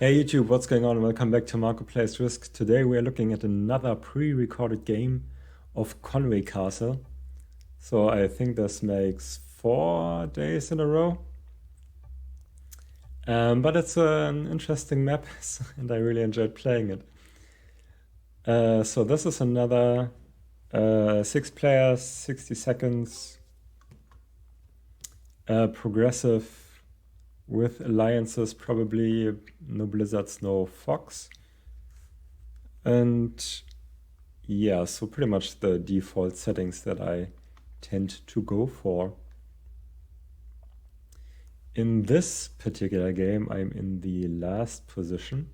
Hey YouTube, what's going on? Welcome back to Marco Plays Risk. Today we are looking at another pre-recorded game of Conwy Castle. So I think this makes 4 days in a row. But it's an interesting map and I really enjoyed playing it. So this is another 6 players, 60 seconds, progressive with alliances, probably no blizzards, no fogs. And yeah, so pretty much the default settings that I tend to go for. In this particular game, I'm in the last position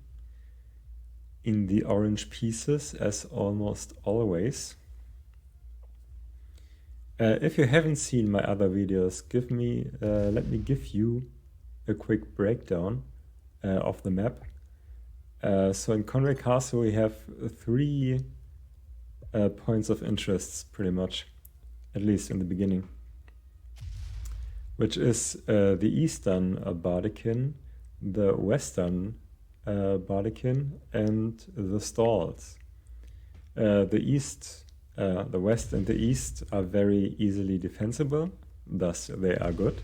in the orange pieces, as almost always. If you haven't seen my other videos, let me give you a quick breakdown of the map. So in Conwy Castle we have 3 points of interest, pretty much, at least in the beginning, which is the eastern Bardican, the western Bardican, and the stalls. The west and the east are very easily defensible, thus they are good.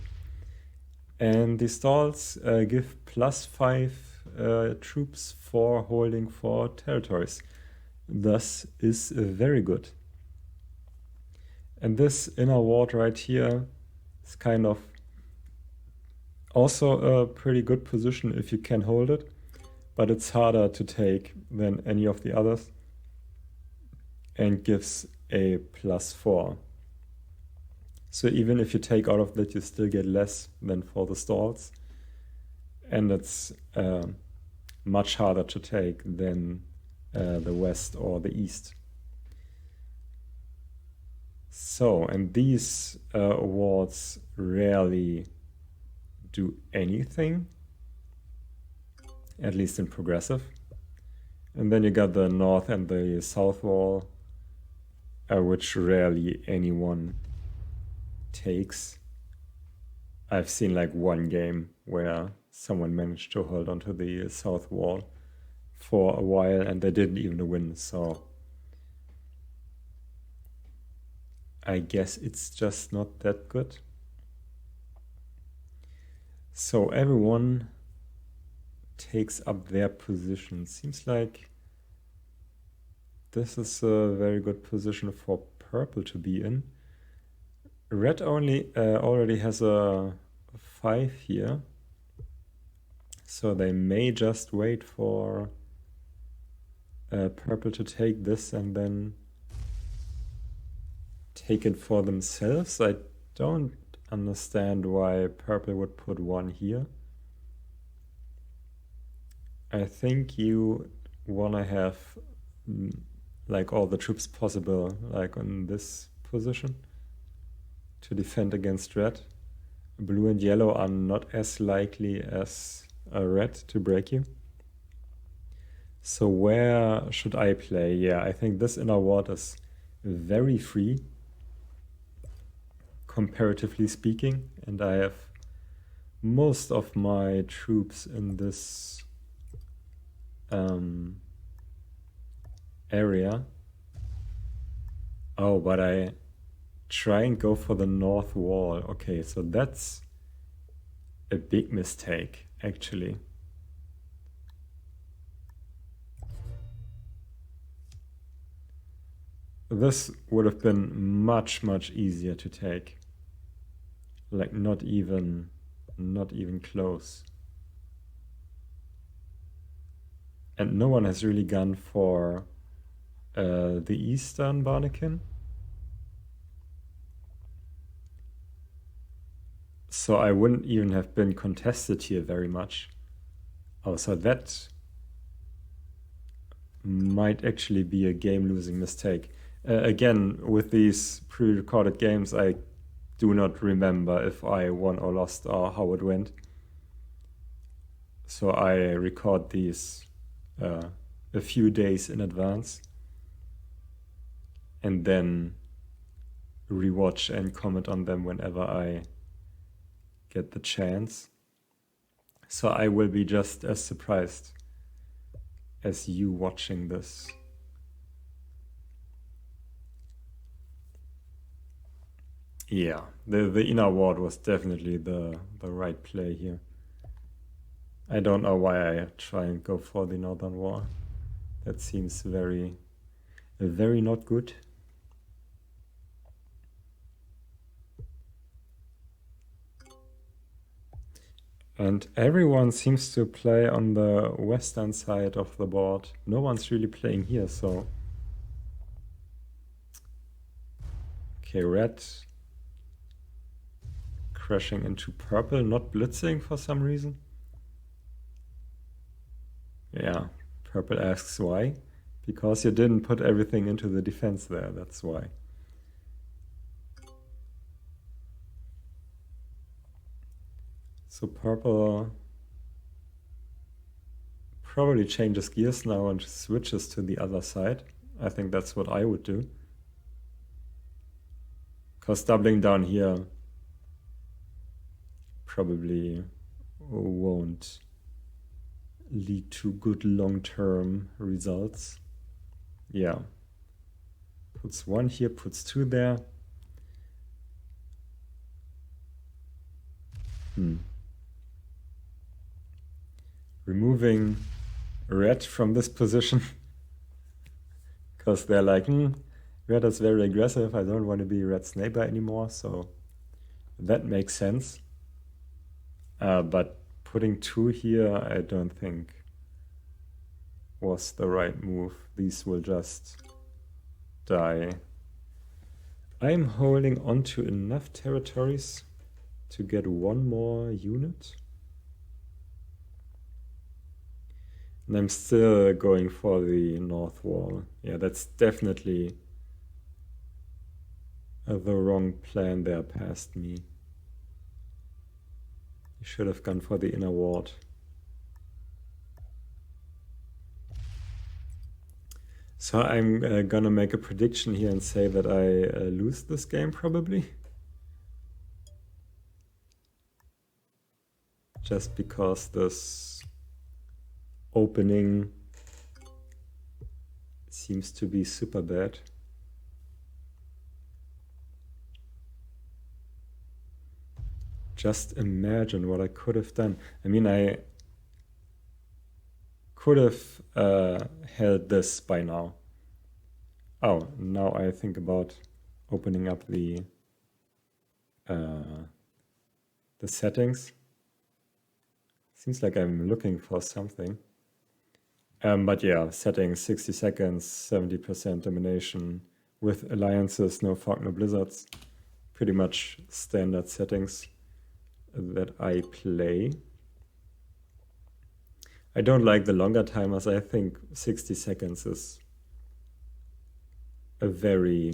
And the stalls give +5 troops for holding 4 territories, thus is very good. And this inner ward right here is kind of also a pretty good position if you can hold it, but it's harder to take than any of the others and gives a +4. So even if you take out of that, you still get less than for the stalls, and it's much harder to take than the west or the east. So, and these wards rarely do anything, at least in progressive. And then you got the north and the south wall, which rarely anyone takes. I've seen like one game where someone managed to hold onto the south wall for a while and they didn't even win, so I guess it's just not that good. So everyone takes up their position. Seems like this is a very good position for purple to be in. Red already has a 5 here, so they may just wait for purple to take this and then take it for themselves. I don't understand why purple would put 1 here. I think you wanna have like all the troops possible, like in this position, to defend against red. Blue and yellow are not as likely as red to break you. So where should I play? Yeah, I think this inner ward is very free, comparatively speaking, and I have most of my troops in this area. Oh, but I try and go for the north wall. Okay, so that's a big mistake, actually. This would have been much easier to take. Like not even close. And no one has really gone for the eastern Barnican. So I wouldn't even have been contested here very much. Oh, so that might actually be a game-losing mistake. Again, with these pre-recorded games, I do not remember if I won or lost or how it went. So I record these a few days in advance and then rewatch and comment on them whenever I get the chance. So I will be just as surprised as you watching this. Yeah, the inner ward was definitely the right play here. I don't know why I try and go for the northern wall. That seems very not good. And everyone seems to play on the western side of the board. No one's really playing here, so... Okay, red crashing into purple, not blitzing for some reason. Yeah, purple asks why. Because you didn't put everything into the defense there, that's why. So purple probably changes gears now and switches to the other side. I think that's what I would do. Because doubling down here probably won't lead to good long-term results. Yeah. Puts 1 here, puts 2 there. Removing red from this position. Because they're like, red is very aggressive. I don't want to be red's neighbor anymore. So that makes sense. But putting 2 here, I don't think was the right move. These will just die. I'm holding on to enough territories to get 1 more unit. And I'm still going for the north wall. Yeah, that's definitely the wrong plan there past me. You should have gone for the inner ward. So I'm gonna make a prediction here and say that I lose this game probably. Just because this opening seems to be super bad. Just imagine what I could have done. I mean, I could have held this by now. Oh, now I think about opening up the settings. Seems like I'm looking for something. But yeah, settings 60 seconds, 70% domination with alliances, no fog, no blizzards. Pretty much standard settings that I play. I don't like the longer timers. I think 60 seconds is a very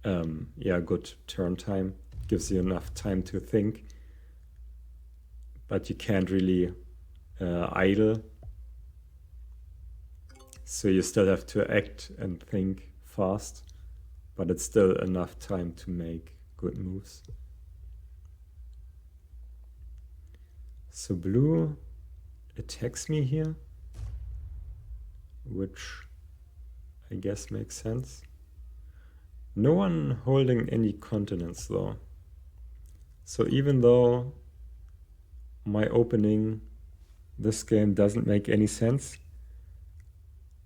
good turn time. Gives you enough time to think, but you can't really idle. So you still have to act and think fast, but it's still enough time to make good moves. So blue attacks me here, which I guess makes sense. No one holding any continents though. So even though my opening this game doesn't make any sense,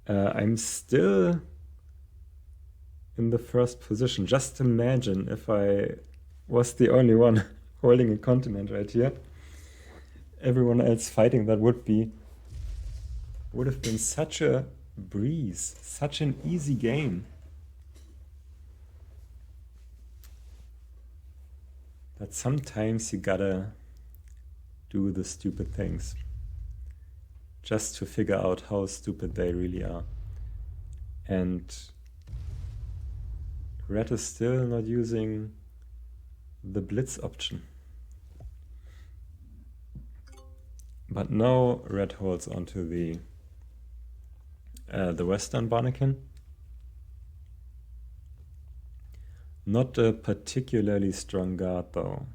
I'm still in the first position. Just imagine if I was the only one holding a continent right here. Everyone else fighting, that would have been such a breeze, such an easy game. But sometimes you gotta do the stupid things just to figure out how stupid they really are. And red is still not using the blitz option. But now red holds onto the western Barnacan. Not a particularly strong guard though.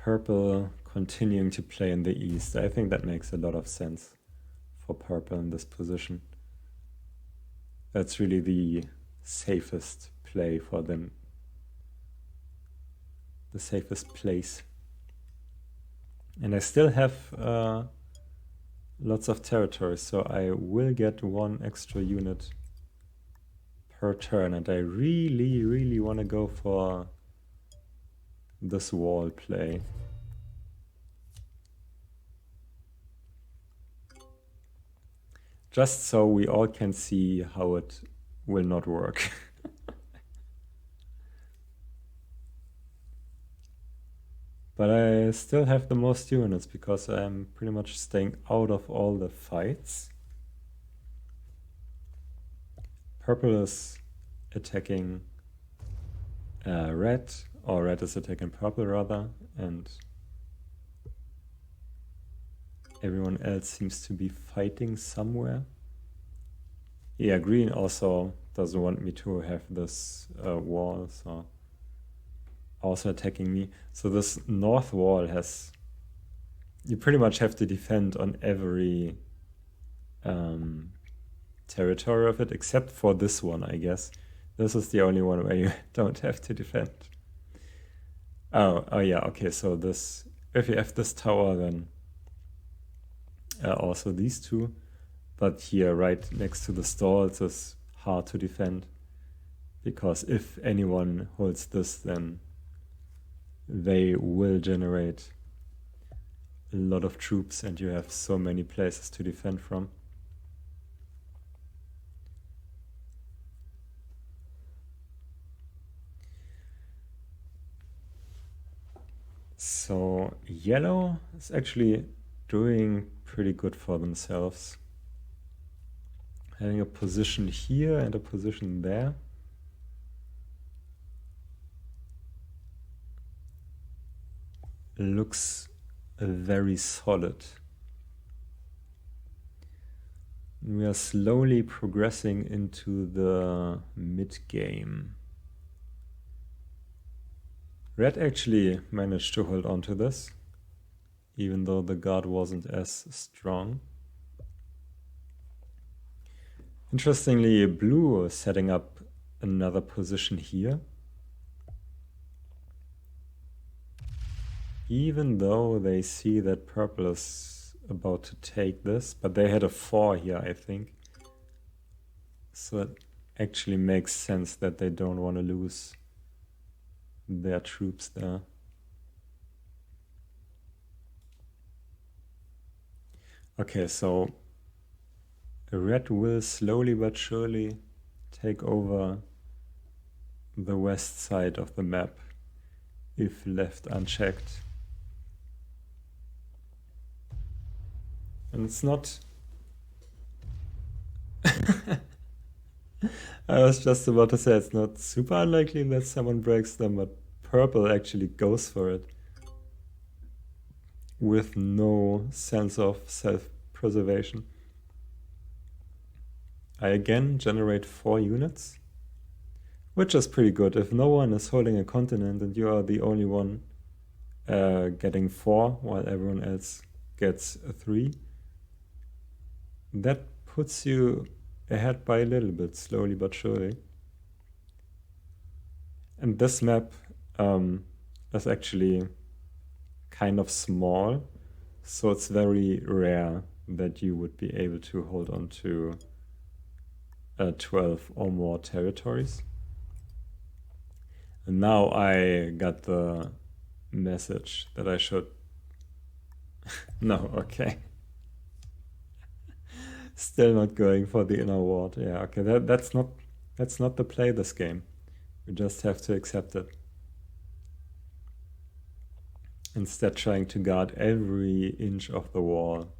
purple continuing to play in the east. I think that makes a lot of sense for purple in this position. That's really the safest play for them. The safest place. And I still have lots of territory, so I will get 1 extra unit per turn, and I really want to go for this wall play. Just so we all can see how it will not work. But I still have the most units because I'm pretty much staying out of all the fights. Purple is attacking red, or red is attacking purple rather, and everyone else seems to be fighting somewhere. Yeah, green also doesn't want me to have this wall, so also attacking me. So this north wall has, you pretty much have to defend on every territory of it, except for this one, I guess. This is the only one where you don't have to defend. Oh yeah, okay, so this, if you have this tower, then also these two, but here right next to the stalls is hard to defend, because if anyone holds this, then they will generate a lot of troops and you have so many places to defend from. So yellow is actually doing pretty good for themselves. Having a position here and a position there. Looks very solid. We are slowly progressing into the mid-game. Red actually managed to hold on to this, even though the guard wasn't as strong. Interestingly, blue is setting up another position here. Even though they see that purple is about to take this, but they had a 4 here, I think. So it actually makes sense that they don't want to lose their troops there. Okay, so red will slowly but surely take over the west side of the map if left unchecked. And it's not... I was just about to say it's not super unlikely that someone breaks them, but purple actually goes for it with no sense of self-preservation. I again generate 4 units, which is pretty good. If no one is holding a continent and you are the only one getting 4 while everyone else gets 3, that puts you ahead by a little bit, slowly but surely. And this map is actually kind of small, so it's very rare that you would be able to hold on to 12 or more territories. And now I got the message that I should... No, okay. Still not going for the inner ward. Yeah, okay, that's not the play this game. We just have to accept it. Instead trying to guard every inch of the wall,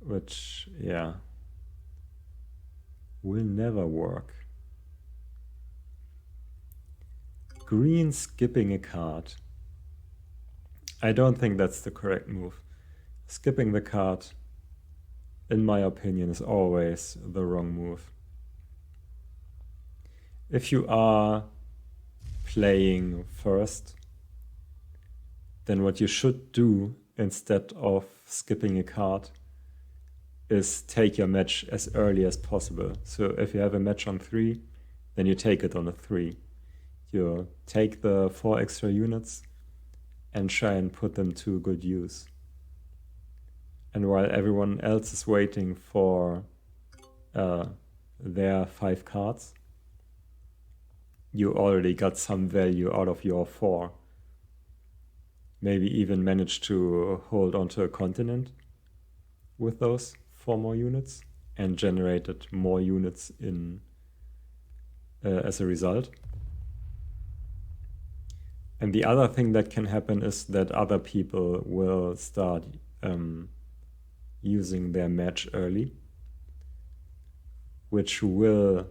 which, yeah, will never work. Green skipping a card. I don't think that's the correct move. Skipping the card, in my opinion, is always the wrong move. If you are playing first, then what you should do instead of skipping a card is take your match as early as possible. So if you have a match on 3, then you take it on a 3. You take the 4 extra units and try and put them to good use. And while everyone else is waiting for their 5 cards, you already got some value out of your 4. Maybe even managed to hold onto a continent with those 4 more units and generated more units in as a result. And the other thing that can happen is that other people will start using their match early, which will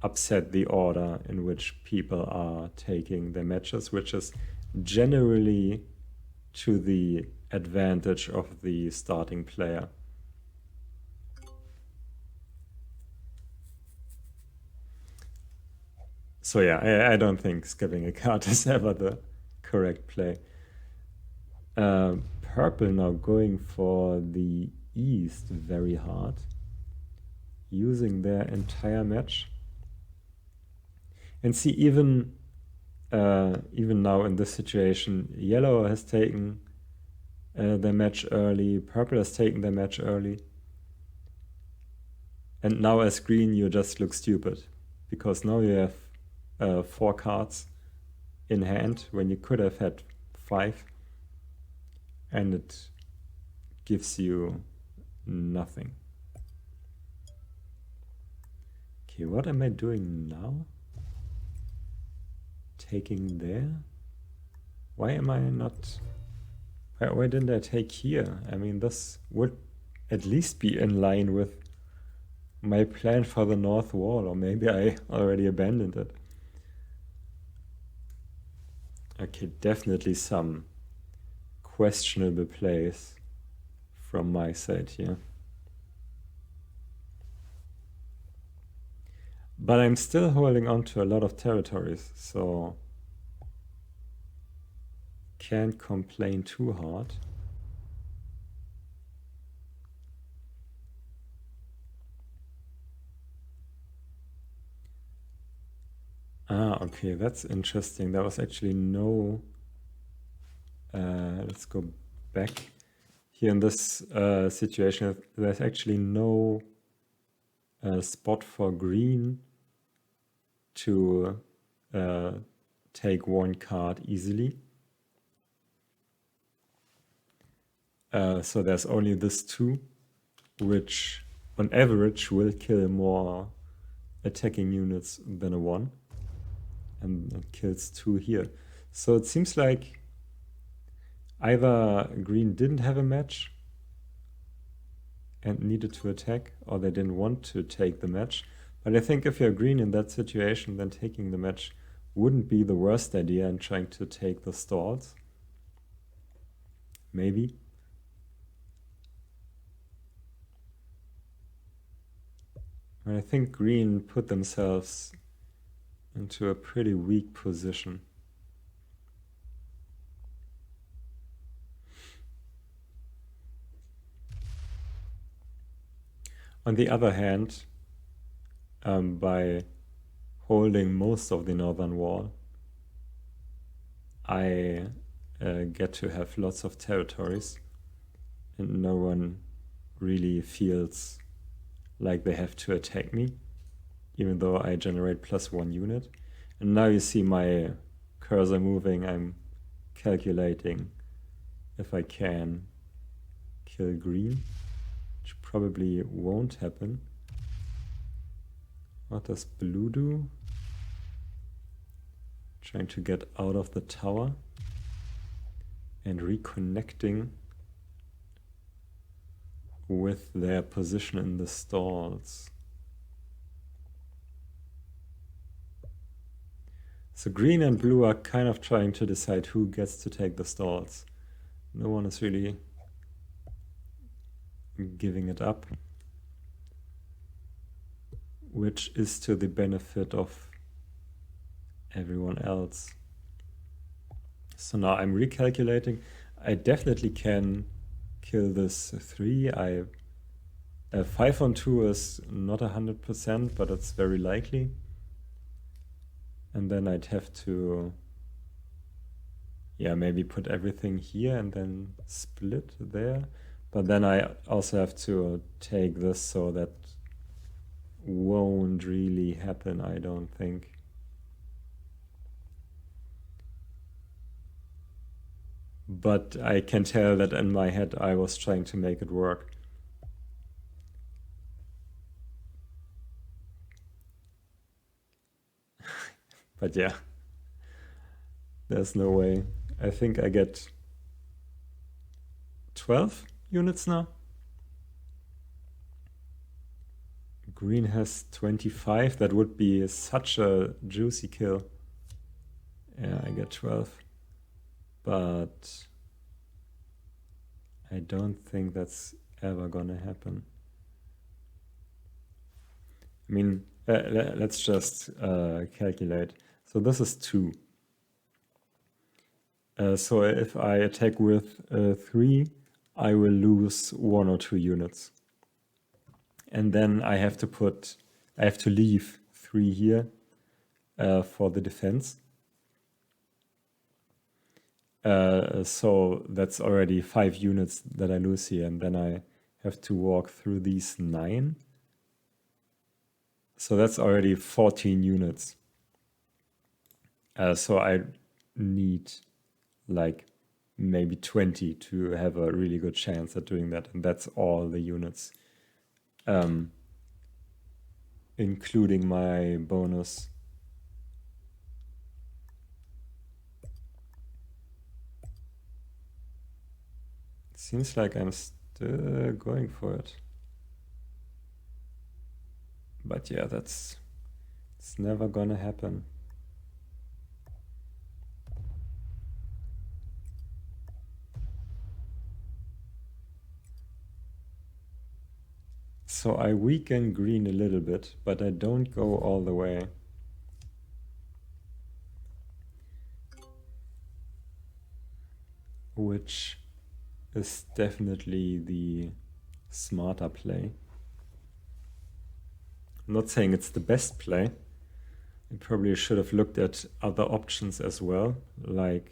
upset the order in which people are taking their matches, which is generally to the advantage of the starting player. So yeah, I don't think skipping a card is ever the correct play. Purple now going for the east very hard, using their entire match. And see, even now in this situation, yellow has taken their match early, purple has taken their match early. And now as green, you just look stupid, because now you have 4 cards in hand when you could have had 5, and it gives you nothing. Okay, what am I doing now? Taking there? Why am I not... Why didn't I take here? I mean, this would at least be in line with my plan for the north wall, or maybe I already abandoned it. Okay, definitely some questionable plays from my side here. But I'm still holding on to a lot of territories, so can't complain too hard. Okay, that's interesting. There was actually no... let's go back. Here in this situation, there's actually no spot for green to take 1 card easily. So there's only this 2, which on average will kill more attacking units than a 1. And it kills 2 here. So it seems like either green didn't have a match and needed to attack, or they didn't want to take the match. But I think if you're green in that situation, then taking the match wouldn't be the worst idea, and trying to take the stalls. Maybe. And I think green put themselves into a pretty weak position. On the other hand, by holding most of the northern wall, I get to have lots of territories, and no one really feels like they have to attack me, even though I generate +1 unit. And now you see my cursor moving. I'm calculating if I can kill green, which probably won't happen. What does blue do? Trying to get out of the tower and reconnecting with their position in the stalls. So green and blue are kind of trying to decide who gets to take the stalls. No one is really giving it up, which is to the benefit of everyone else. So now I'm recalculating. I definitely can kill this 3. 5 on 2 is not 100%, but it's very likely. And then I'd have to, yeah, maybe put everything here and then split there. But then I also have to take this, so that won't really happen, I don't think. But I can tell that in my head I was trying to make it work. But yeah, there's no way. I think I get 12 units now. Green has 25. That would be such a juicy kill. Yeah, I get 12. But I don't think that's ever gonna happen. I mean, let's just calculate. So this is 2. So if I attack with 3, I will lose 1 or 2 units. And then I have to leave 3 here for the defense. So that's already 5 units that I lose here, and then I have to walk through these 9. So that's already 14 units. So I need like maybe 20 to have a really good chance at doing that, and that's all the units, including my bonus. It seems like I'm still going for it. But yeah, it's never gonna happen. So I weaken green a little bit, but I don't go all the way. Which is definitely the smarter play. I'm not saying it's the best play. I probably should have looked at other options as well, like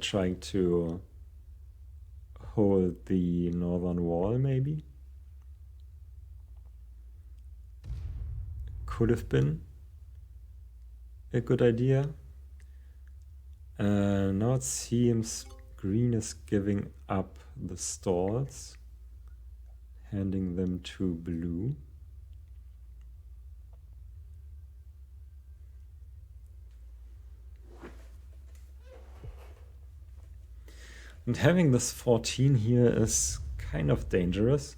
trying to hold the northern wall, maybe. Could have been a good idea. Now it seems green is giving up the stalls, handing them to blue. And having this 14 here is kind of dangerous,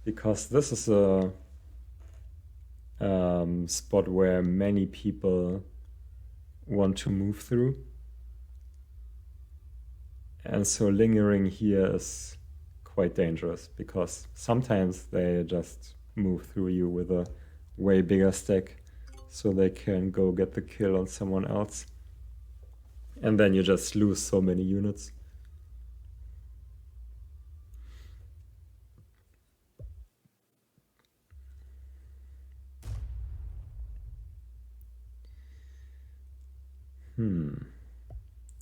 because this is a spot where many people want to move through. And so lingering here is quite dangerous, because sometimes they just move through you with a way bigger stack, so they can go get the kill on someone else. And then you just lose so many units.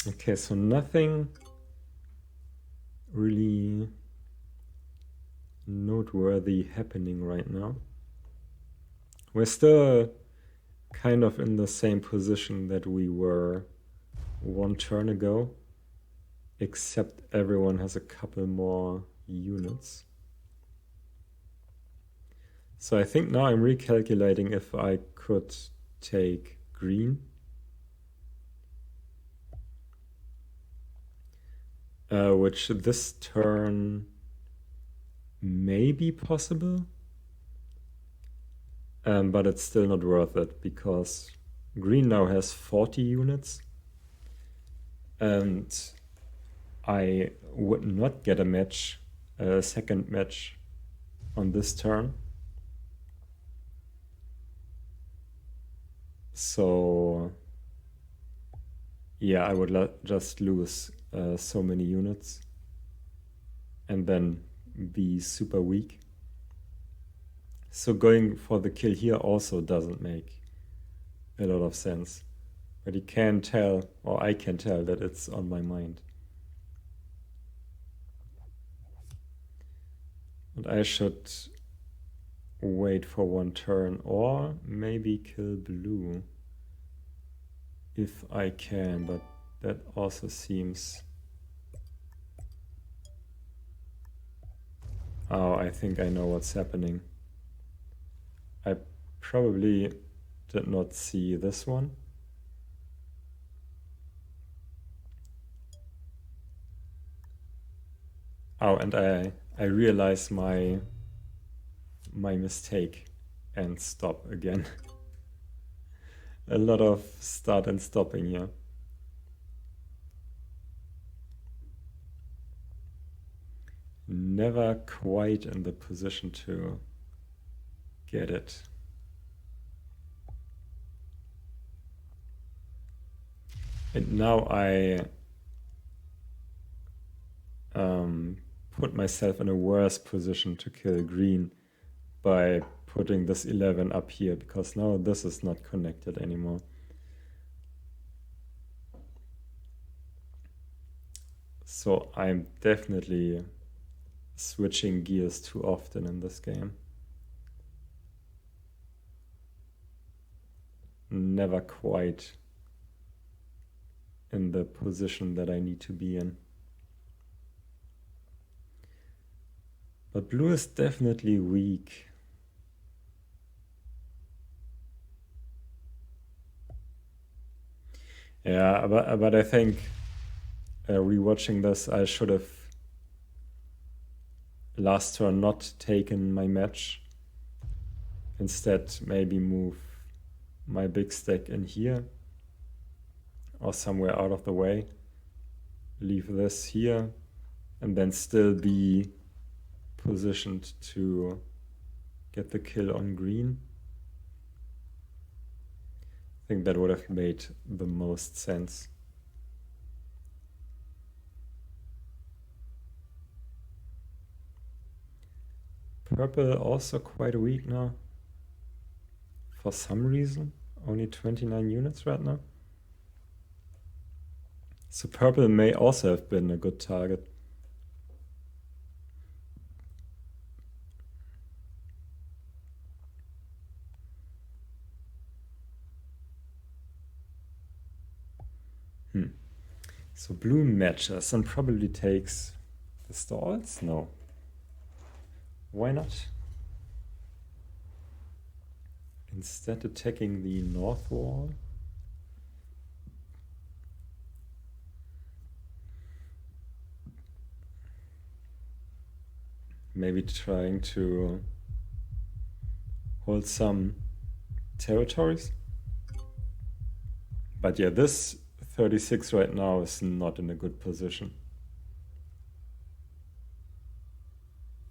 Okay, so nothing really noteworthy happening right now. We're still kind of in the same position that we were 1 turn ago, except everyone has a couple more units. So I think now I'm recalculating if I could take green. Which this turn may be possible, but it's still not worth it, because green now has 40 units, and I would not get a second match on this turn. So Yeah, I would just lose so many units and then be super weak. So going for the kill here also doesn't make a lot of sense. But you can tell, or I can tell, that it's on my mind. And I should wait for one turn, or maybe kill blue if I can, but that also seems... Oh, I think I know what's happening. I probably did not see this one. Oh, and I realize my mistake and stop again. A lot of start and stopping here. Never quite in the position to get it. And now I put myself in a worse position to kill green by putting this 11 up here, because now this is not connected anymore. So I'm definitely switching gears too often in this game. Never quite in the position that I need to be in. But blue is definitely weak. Yeah, but I think rewatching this, I should have last turn not taken my match. Instead, maybe move my big stack in here or somewhere out of the way. Leave this here and then still be positioned to get the kill on green. I think that would have made the most sense. Purple also quite weak now. For some reason, only 29 units right now. So purple may also have been a good target. So blue matches and probably takes the stalls? No. Why not? Instead attacking the north wall. Maybe trying to hold some territories. But yeah, this 36 right now is not in a good position.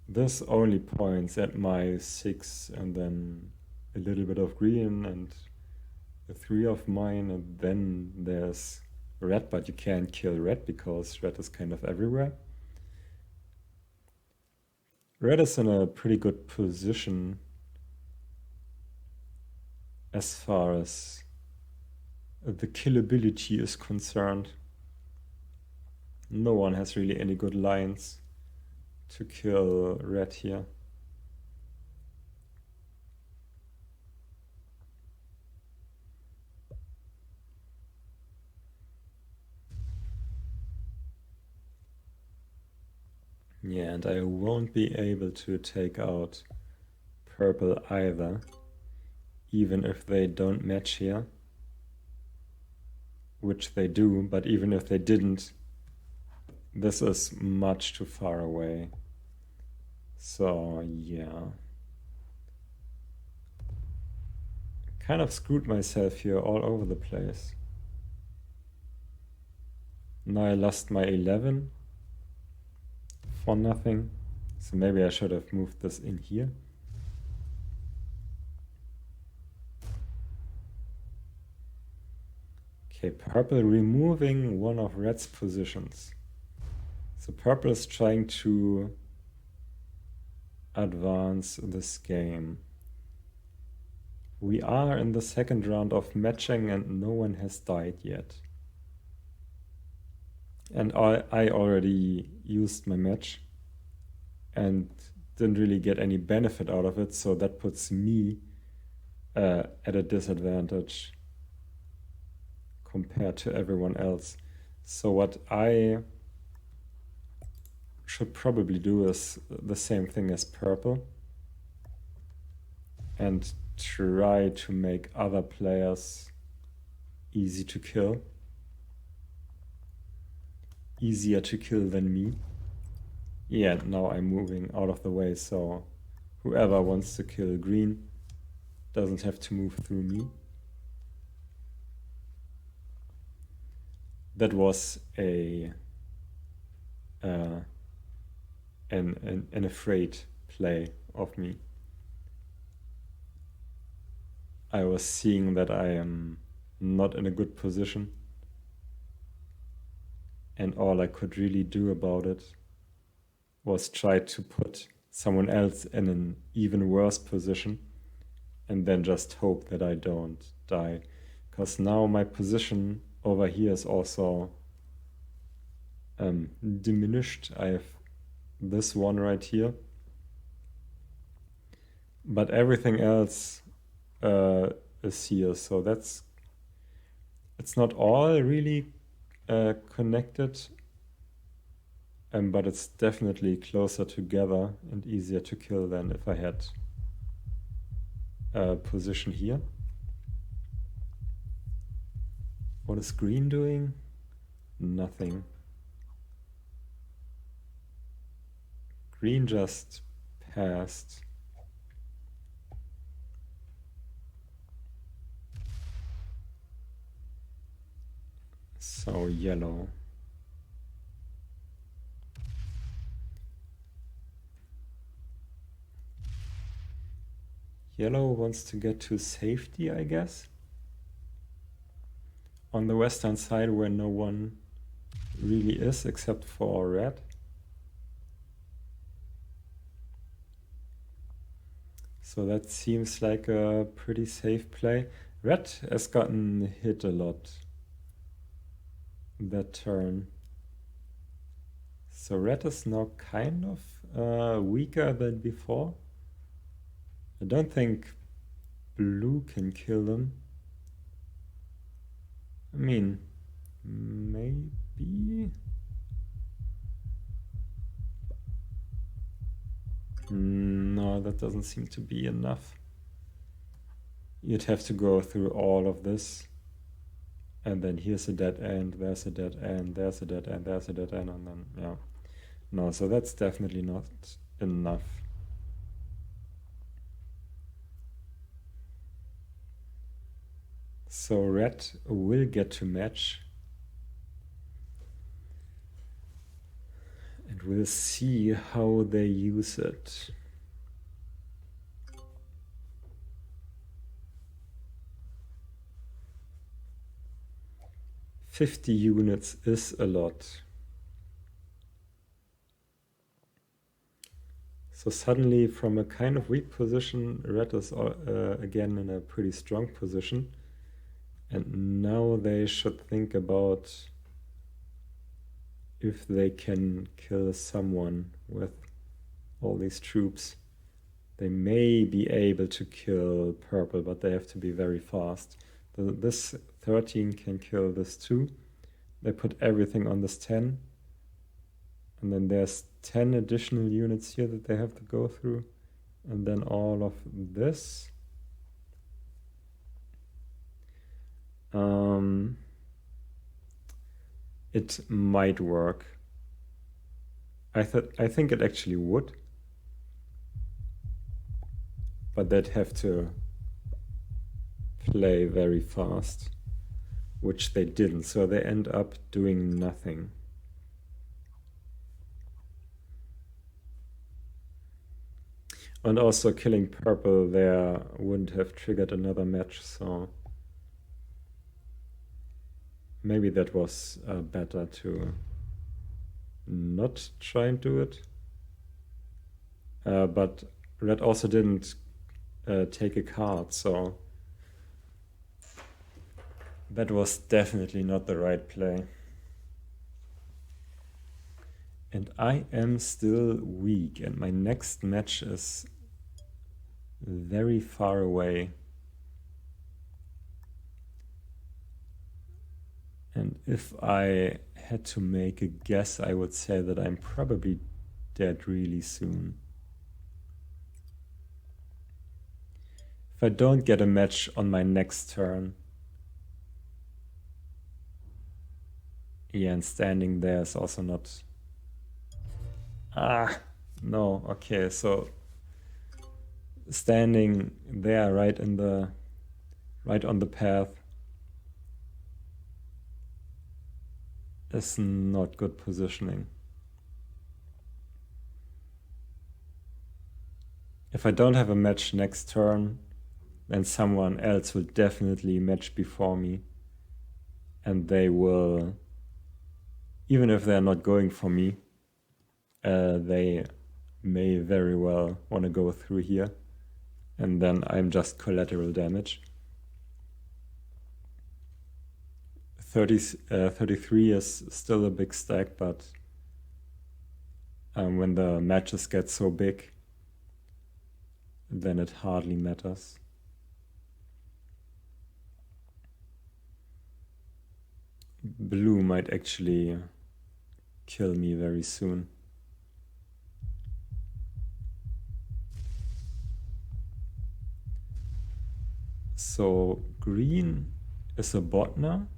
This only points at my 6 and then a little bit of green and a 3 of mine, and then there's red, but you can't kill red because red is kind of everywhere. Red is in a pretty good position as far as the killability is concerned. No one has really any good lines to kill red here. Yeah, and I won't be able to take out purple either, even if they don't match here. Which they do, but even if they didn't, this is much too far away. So yeah. Kind of screwed myself here all over the place. Now I lost my 11 for nothing. So maybe I should have moved this in here. Okay, purple removing one of red's positions. So purple is trying to advance this game. We are in the second round of matching and no one has died yet. And I already used my match and didn't really get any benefit out of it, so that puts me at a disadvantage compared to everyone else. So what I should probably do is the same thing as purple and try to make other players easy to kill. Easier to kill than me. Yeah, now I'm moving out of the way, so whoever wants to kill green doesn't have to move through me. That was an afraid play of me. I was seeing that I am not in a good position, and all I could really do about it was try to put someone else in an even worse position and then just hope that I don't die. Because now my position over here is also diminished. I have this one right here. But everything else is here, so it's not all really connected, but it's definitely closer together and easier to kill than if I had a position here. What is green doing? Nothing. Green just passed. So yellow. Yellow wants to get to safety, I guess. On the western side where no one really is except for red. So that seems like a pretty safe play. Red has gotten hit a lot that turn. So red is now kind of weaker than before. I don't think blue can kill them. I mean, maybe. No, that doesn't seem to be enough. You'd have to go through all of this. And then here's a dead end, there's a dead end, there's a dead end, there's a dead end, and then, yeah. No, so that's definitely not enough. So red will get to match. And we'll see how they use it. $50 units is a lot. So suddenly from a kind of weak position, red is again in a pretty strong position. And now they should think about if they can kill someone with all these troops. They may be able to kill purple, but they have to be very fast. This 13 can kill this 2. They put everything on this 10. And then there's 10 additional units here that they have to go through. And then all of this. It might work. I think it actually would. But they'd have to play very fast, which they didn't. So they end up doing nothing. And also killing purple there wouldn't have triggered another match, so maybe that was better to not try and do it. But red also didn't take a card, so that was definitely not the right play. And I am still weak, and my next match is very far away. And if I had to make a guess, I would say that I'm probably dead really soon. If I don't get a match on my next turn, yeah, and standing there is also not... no, okay, so standing there right on the path is not good positioning. If I don't have a match next turn, then someone else will definitely match before me, and they will, even if they're not going for me, they may very well want to go through here, and then I'm just collateral damage. 33 is still a big stack, but when the matches get so big, then it hardly matters. Blue might actually kill me very soon. So green is a bot now.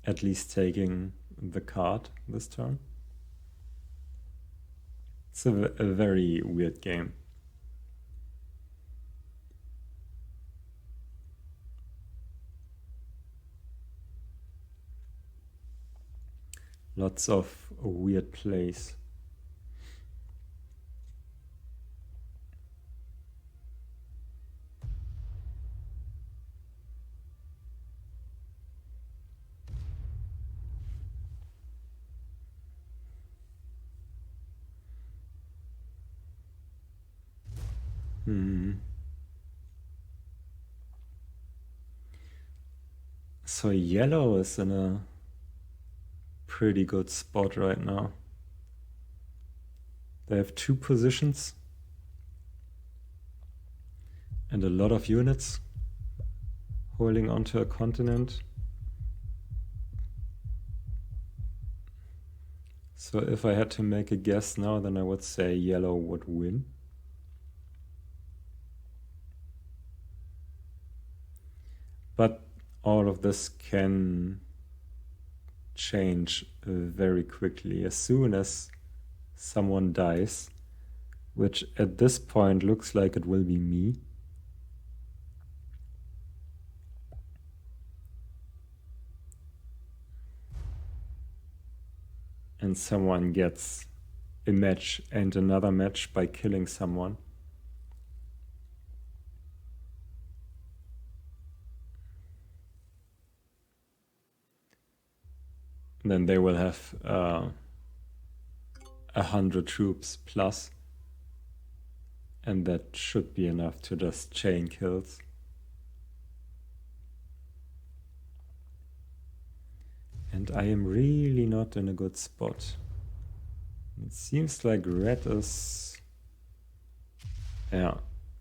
At least taking the card this turn. It's a very weird game. Lots of weird plays. So yellow is in a pretty good spot right now. They have 2 positions and a lot of units holding onto a continent. So if I had to make a guess now, then I would say yellow would win. But all of this can change very quickly as soon as someone dies, which at this point looks like it will be me. And someone gets a match and another match by killing someone. Then they will have 100 troops plus, and that should be enough to just chain kills. And I am really not in a good spot. It seems like red is... Yeah,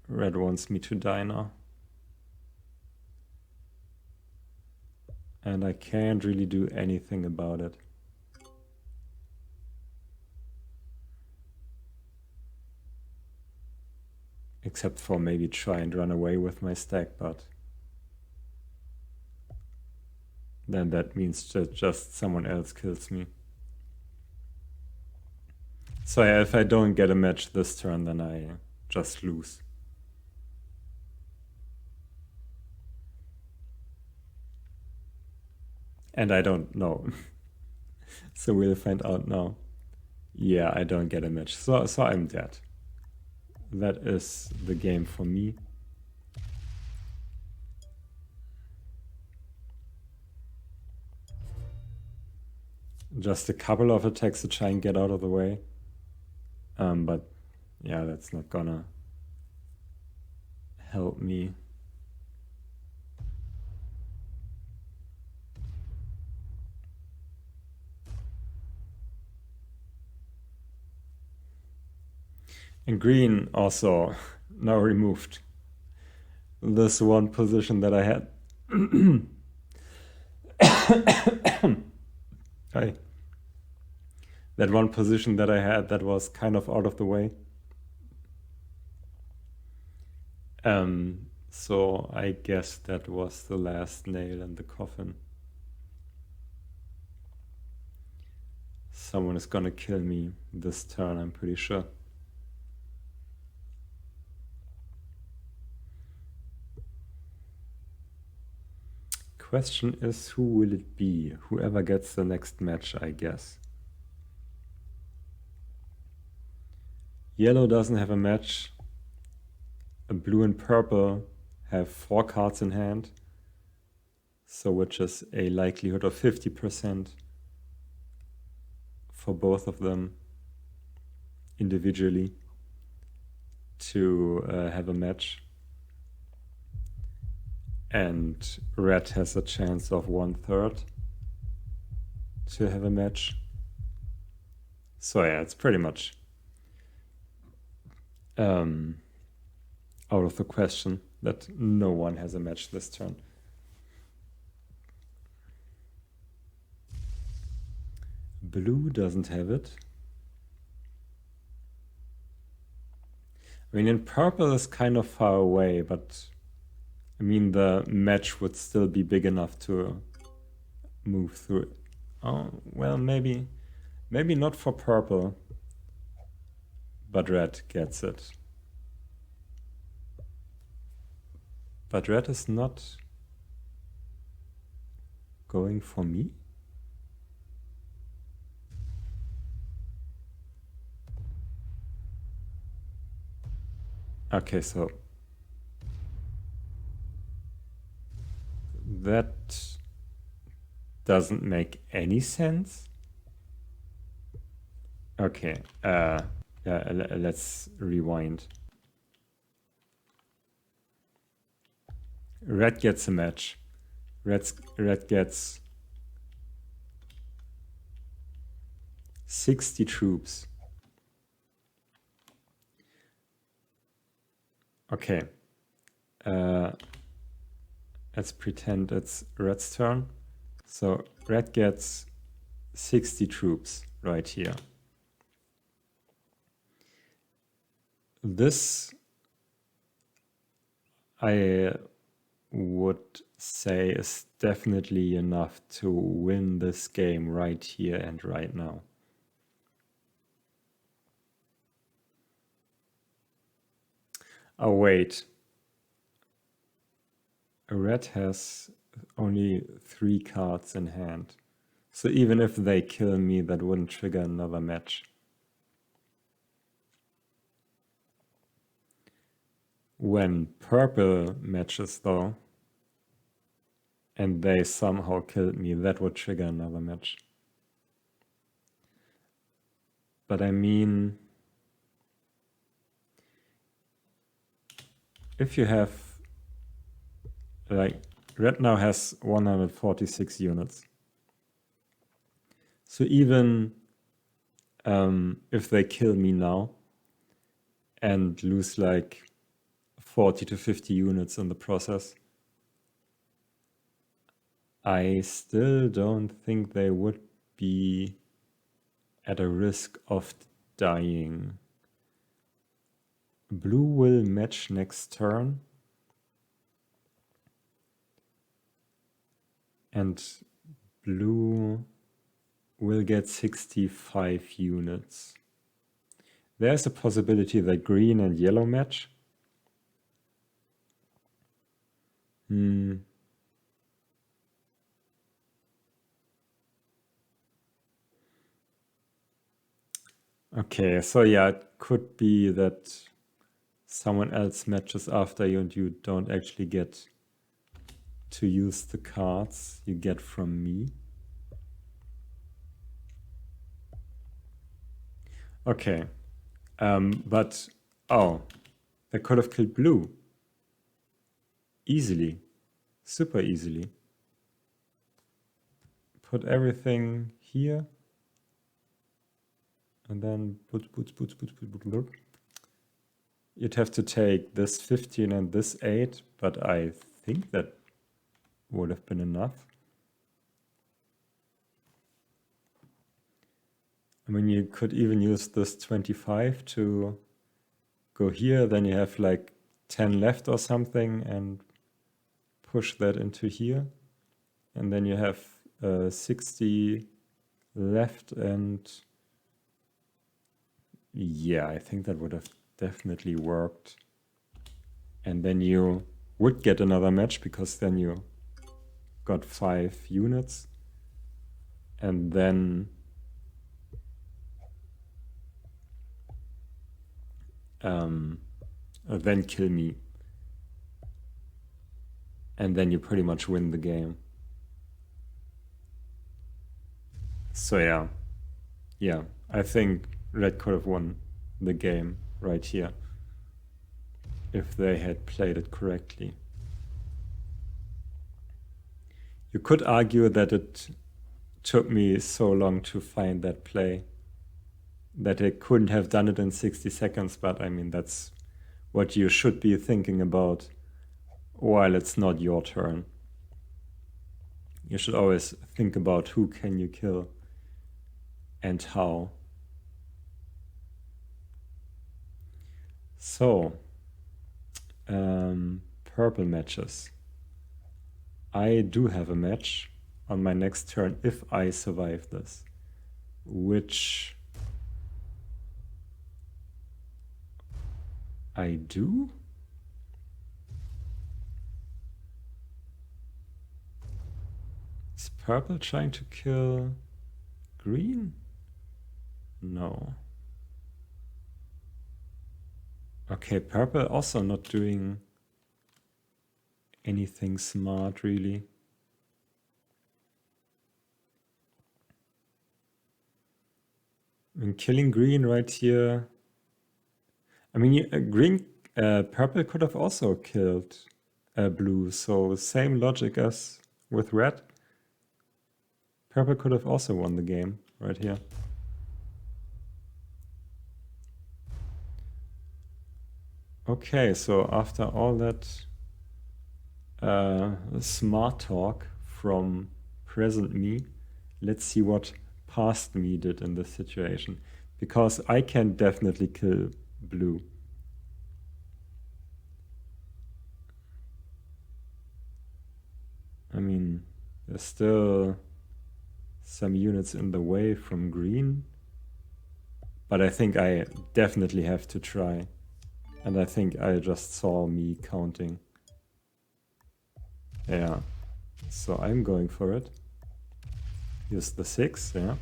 red wants me to die now. And I can't really do anything about it. Except for maybe try and run away with my stack, but then that means that just someone else kills me. So yeah, if I don't get a match this turn, then I just lose. And I don't know. So we'll find out now. Yeah, I don't get a match. So I'm dead. That is the game for me. just a couple of attacks to try and get out of the way. But yeah, that's not gonna help me. And green also now removed this one position that I had. Hi. That one position that I had that was kind of out of the way. So I guess that was the last nail in the coffin. Someone is gonna kill me this turn, I'm pretty sure. Question is, who will it be? Whoever gets the next match, I guess. Yellow doesn't have a match. Blue and purple have 4 cards in hand, so which is a likelihood of 50% for both of them individually to have a match. And red has a chance of 1/3 to have a match. So yeah, it's pretty much out of the question that no one has a match this turn. Blue doesn't have it. I mean, in purple is kind of far away, but I mean, the match would still be big enough to move through it. Oh, well, maybe not for purple, but red gets it. But red is not going for me? Okay, so that doesn't make any sense. Okay, yeah, let's rewind. Red gets a match. Red gets 60 troops. Okay. Let's pretend it's red's turn. So red gets 60 troops right here. This, I would say, is definitely enough to win this game right here and right now. Oh, wait. Red has only 3 cards in hand. So even if they kill me, that wouldn't trigger another match. When purple matches though, and they somehow killed me, that would trigger another match. But I mean, if you have, like, red now has 146 units. So even if they kill me now and lose like 40 to 50 units in the process, I still don't think they would be at a risk of dying. Blue will match next turn. And blue will get 65 units. There's a possibility that green and yellow match. Okay, so yeah, it could be that someone else matches after you and you don't actually get to use the cards you get from me. Okay. But, oh, they could have killed blue. Easily. Super easily. Put everything here. And then put. You'd have to take this 15 and this 8, but I think that would have been enough. I mean, you could even use this 25 to go here, then you have like 10 left or something, and push that into here. And then you have 60 left, and yeah, I think that would have definitely worked. And then you would get another match, because then you got 5 units. And then kill me. And then you pretty much win the game. So yeah, I think Red could have won the game right here if they had played it correctly. You could argue that it took me so long to find that play that they couldn't have done it in 60 seconds, but I mean, that's what you should be thinking about while it's not your turn. You should always think about who can you kill and how. So, purple matches. I do have a match on my next turn if I survive this, which I do. Is purple trying to kill green? No. Okay, purple also not doing anything smart, really. I mean, killing green right here. I mean, purple could have also killed blue, so same logic as with red. Purple could have also won the game right here. Okay, so after all that smart talk from present me, let's see what past me did in this situation. Because I can definitely kill blue. I mean, there's still some units in the way from green, but I think I definitely have to try. And I think I just saw me counting. Yeah, so I'm going for it. Use the 6, yeah.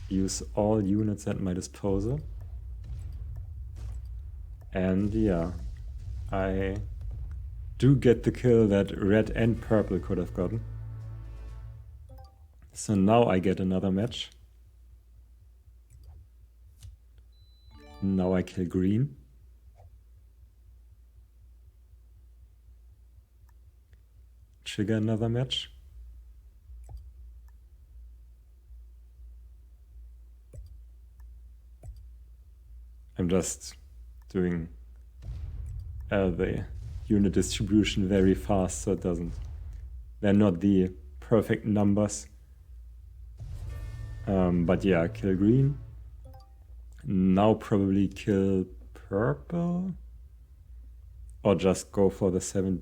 Use all units at my disposal. And yeah, I do get the kill that red and purple could have gotten. So now I get another match. Now I kill green. Trigger another match. I'm just doing the unit distribution very fast, so it doesn't. They're not the perfect numbers. But yeah, kill green. Now probably kill purple. Or just go for the 70%.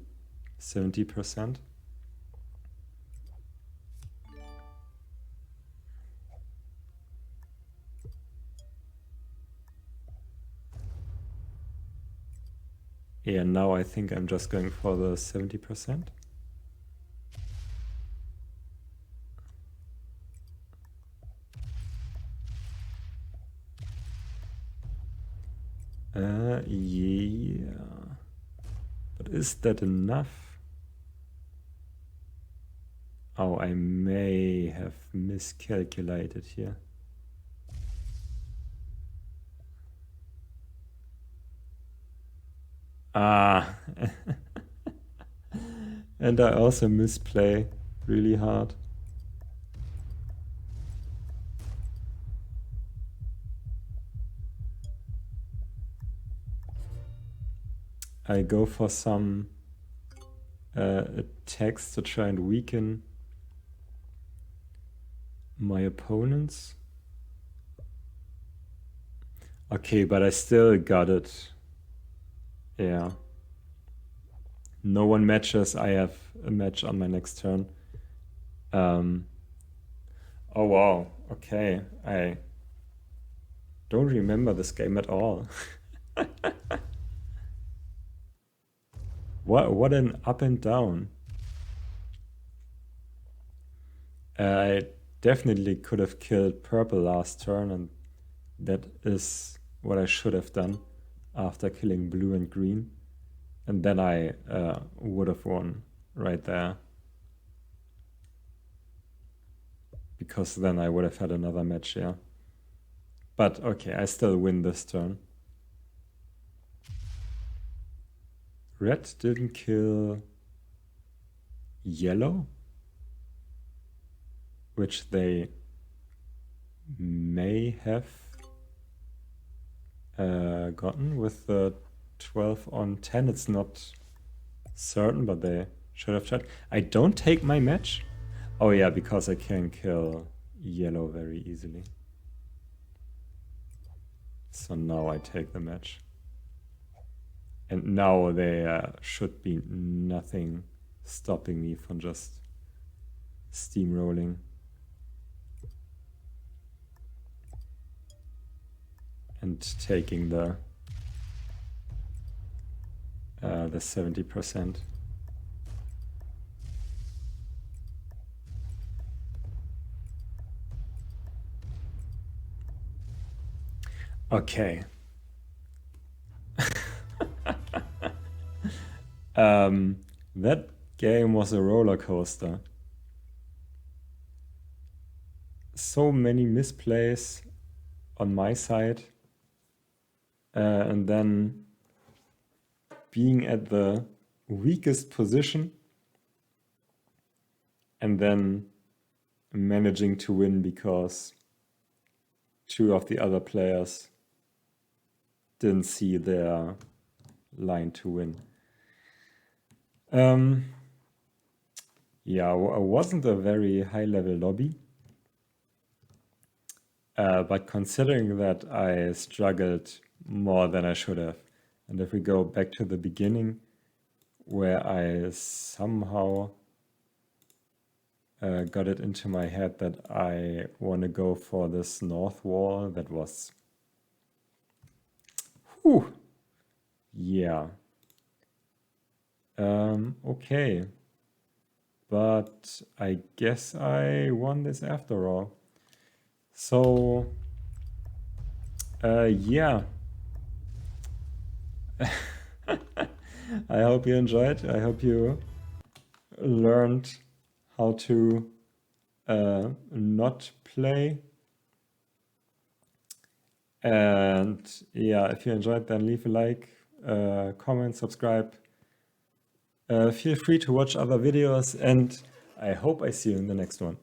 Yeah, now I think I'm just going for the 70%. Yeah. But is that enough? Oh, I may have miscalculated here. Ah. And I also misplay really hard. I go for some attacks to try and weaken my opponents. Okay, but I still got it. Yeah. No one matches. I have a match on my next turn. Oh wow. Okay. I don't remember this game at all. What an up and down. I definitely could have killed purple last turn, and that is what I should have done after killing blue and green. And then I would have won right there. Because then I would have had another match, yeah. But okay, I still win this turn. Red didn't kill yellow, which they may have gotten with the 12 on 10. It's not certain, but they should have tried. I don't take my match. Oh yeah, because I can kill yellow very easily. So now I take the match. And now there should be nothing stopping me from just steamrolling. And taking the 70%. Okay. That game was a roller coaster. So many misplays on my side. And then being at the weakest position and then managing to win because two of the other players didn't see their line to win. Yeah, it wasn't a very high-level lobby. But considering that I struggled more than I should have, and if we go back to the beginning, where I somehow got it into my head that I want to go for this north wall, that was... Whew. Yeah. Okay. But I guess I won this after all. So, yeah. I hope you enjoyed. I hope you learned how to not play. And yeah, if you enjoyed, then leave a like, comment, subscribe. Feel free to watch other videos, and I hope I see you in the next one.